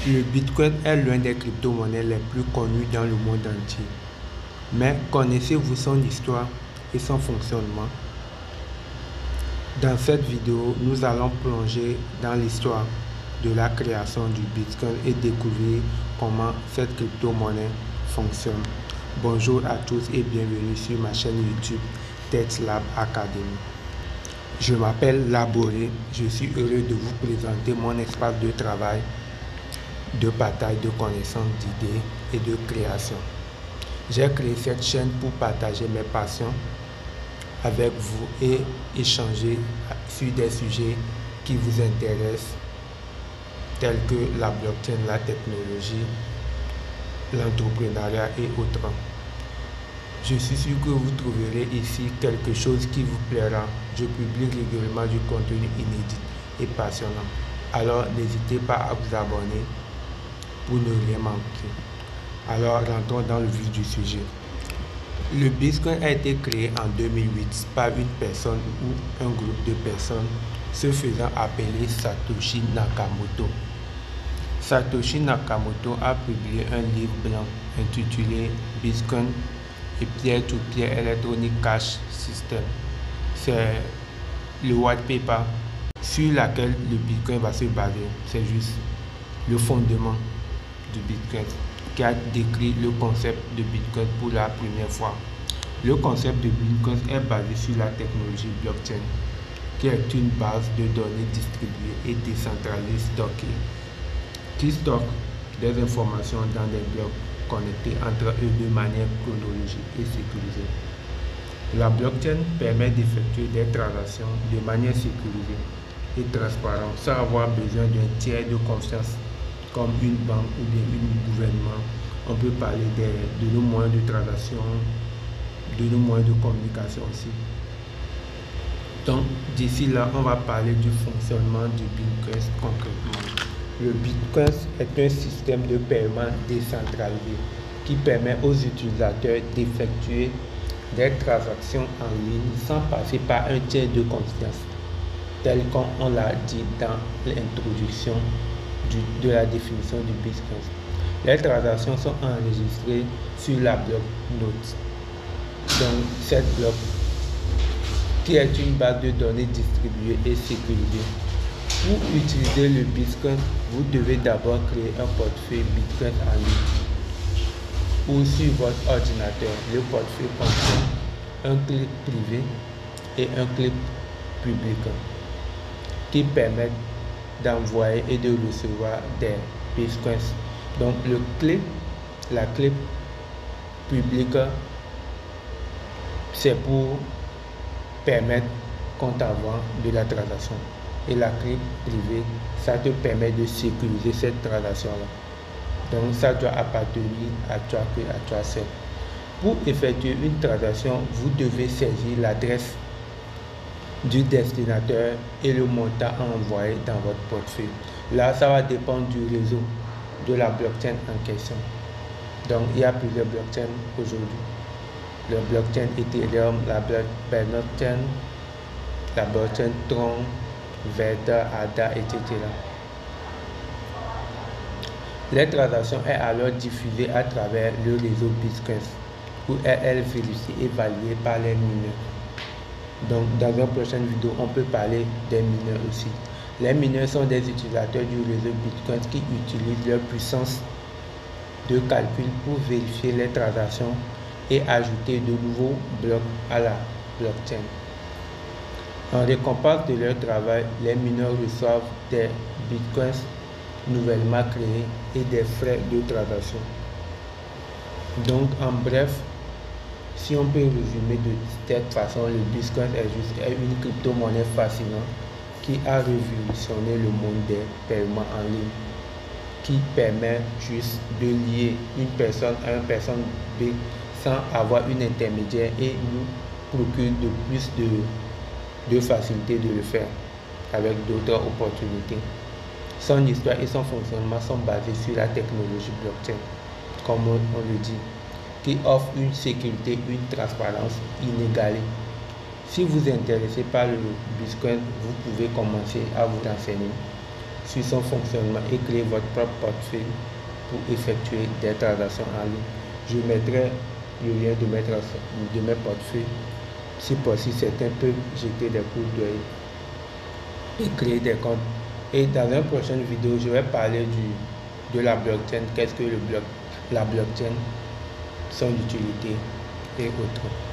Le Bitcoin est l'une des crypto-monnaies les plus connues dans le monde entier. Mais connaissez-vous son histoire et son fonctionnement? Dans cette vidéo, nous allons plonger dans l'histoire de la création du Bitcoin et découvrir comment cette crypto-monnaie fonctionne. Bonjour à tous et bienvenue sur ma chaîne YouTube TechLab Academy. Je m'appelle Laboré, je suis heureux de vous présenter mon espace de travail, de partage de connaissances, d'idées et de création. J'ai créé cette chaîne pour partager mes passions avec vous et échanger sur des sujets qui vous intéressent, tels que la blockchain, la technologie, l'entrepreneuriat et autres. Je suis sûr que vous trouverez ici quelque chose qui vous plaira. Je publie régulièrement du contenu inédit et passionnant. Alors n'hésitez pas à vous abonner pour ne rien manquer. Alors rentrons dans le vif du sujet. Le Bitcoin a été créé en 2008 par une personne ou un groupe de personnes se faisant appeler Satoshi Nakamoto. Satoshi Nakamoto a publié un livre blanc intitulé Bitcoin et Peer-to-Peer Electronic Cash System. C'est le white paper sur lequel le Bitcoin va se baser. C'est juste le fondement du Bitcoin qui a décrit le concept de Bitcoin pour la première fois. Le concept de Bitcoin est basé sur la technologie blockchain, qui est une base de données distribuée et décentralisée stockée, qui stocke des informations dans des blocs connectés entre eux de manière chronologique et sécurisée. La blockchain permet d'effectuer des transactions de manière sécurisée et transparente sans avoir besoin d'un tiers de confiance comme une banque ou bien un gouvernement. On peut parler de nos moyens de transaction, de nos moyens de communication aussi. Donc d'ici là, on va parler du fonctionnement du Bitcoin concrètement. Le Bitcoin est un système de paiement décentralisé qui permet aux utilisateurs d'effectuer des transactions en ligne sans passer par un tiers de confiance, tel qu'on l'a dit dans l'introduction de la définition du Bitcoin. Les transactions sont enregistrées sur la bloc-notes. Donc cette bloc qui est une base de données distribuée et sécurisée. Pour utiliser le Bitcoin, vous devez d'abord créer un portefeuille Bitcoin en ligne ou sur votre ordinateur. Le portefeuille contient un clé privé et un clé public qui permettent d'envoyer et de recevoir des Bitcoins. Donc la clé publique, c'est pour permettre qu'on t'envoie de la transaction. Et la clé privée, ça te permet de sécuriser cette transaction-là. Donc ça doit appartenir à toi que à toi seul. Pour effectuer une transaction, vous devez saisir l'adresse du destinataire et le montant à envoyer dans votre portefeuille. Là, ça va dépendre du réseau de la blockchain en question. Donc il y a plusieurs blockchains aujourd'hui. Le blockchain Ethereum, la blockchain, la blockchain Tron, Veda, ADA, etc. Les transactions sont alors diffusées à travers le réseau Bitcoin où elles sont vérifiées et validées par les mineurs. Donc dans une prochaine vidéo, on peut parler des mineurs aussi. Les mineurs sont des utilisateurs du réseau Bitcoin qui utilisent leur puissance de calcul pour vérifier les transactions et ajouter de nouveaux blocs à la blockchain. En récompense de leur travail, les mineurs reçoivent des bitcoins nouvellement créés et des frais de transaction. Donc en bref, si on peut résumer de cette façon, le Bitcoin est juste une crypto-monnaie fascinante qui a révolutionné le monde des paiements en ligne, qui permet juste de lier une personne à une personne B sans avoir une intermédiaire et nous procure de plus de facilité de le faire avec d'autres opportunités. Son histoire et son fonctionnement sont basés sur la technologie blockchain, comme on le dit, qui offre une sécurité, une transparence inégalée. Si vous êtes intéressé par le Bitcoin, vous pouvez commencer à vous renseigner sur son fonctionnement et créer votre propre portefeuille pour effectuer des transactions en ligne. Je mettrai le lien de mes portefeuilles. Si possible, certains peuvent jeter des coups d'œil et créer des comptes. Et dans une prochaine vidéo, je vais parler de la blockchain, qu'est-ce que la blockchain, son utilité et autres.